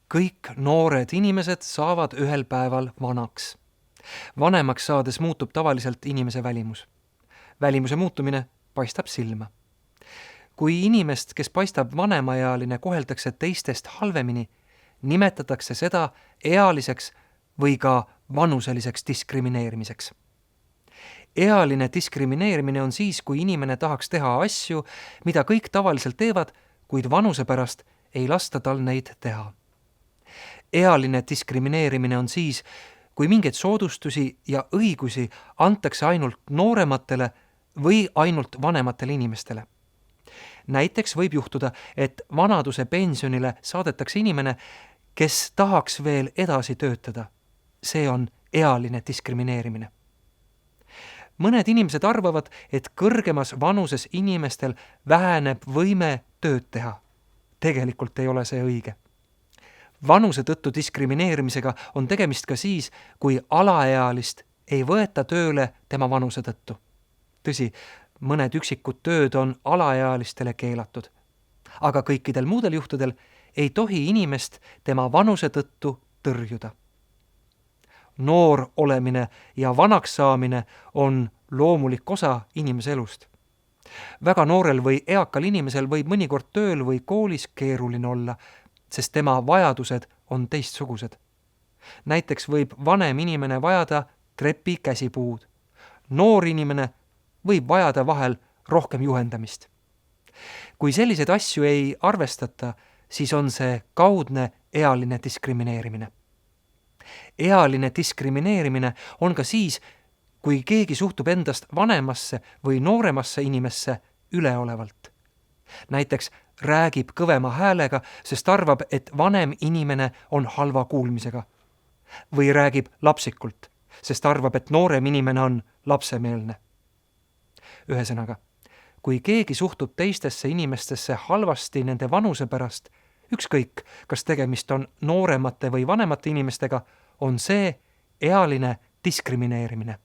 Kõik noored inimesed saavad ühel päeval vanaks. Vanemaks saades muutub tavaliselt inimese välimus. Välimuse muutumine paistab silma. Kui inimest, kes paistab vanemaealine, koheldakse teistest halvemini, nimetatakse seda ealiseks või ka vanuseliseks diskrimineerimiseks. Ealine diskrimineerimine on siis, kui inimene tahaks teha asju, mida kõik tavaliselt teevad, kuid vanuse pärast ei lasta tal neid teha. Ealine diskrimineerimine on siis, kui mingeid soodustusi ja õigusi antakse ainult noorematele või ainult vanematele inimestele. Näiteks võib juhtuda, et vanaduse pensionile saadetakse inimene, kes tahaks veel edasi töötada. See on ealine diskrimineerimine. Mõned inimesed arvavad, et kõrgemas vanuses inimestel väheneb võime tööd teha. Tegelikult ei ole see õige. Vanuse tõttu diskrimineerimisega on tegemist ka siis, kui alaealist ei võeta tööle tema vanuse tõttu. Tõsi, mõned üksikud tööd on alaealistele keelatud. Aga kõikidel muudel juhtudel ei tohi inimest tema vanuse tõttu tõrjuda. Noor olemine ja vanaks saamine on loomulik osa inimese elust. Väga noorel või eakal inimesel võib mõnikord tööl või koolis keeruline olla, sest tema vajadused on teistsugused. Näiteks võib vanem inimene vajada trepi käsipuud. Noor inimene võib vajada vahel rohkem juhendamist. Kui selliseid asju ei arvestata, siis on see kaudne ealine diskrimineerimine. Ealine diskrimineerimine on ka siis, kui keegi suhtub endast vanemasse või nooremasse inimesse üleolevalt. Näiteks räägib kõvema häälega, sest arvab, et vanem inimene on halva kuulmisega. Või räägib lapsikult, sest arvab, et noorem inimene on lapsemeelne. Ühesõnaga, kui keegi suhtub teistesse inimestesse halvasti nende vanuse pärast, ükskõik, kas tegemist on nooremate või vanemate inimestega, on see ealine diskrimineerimine.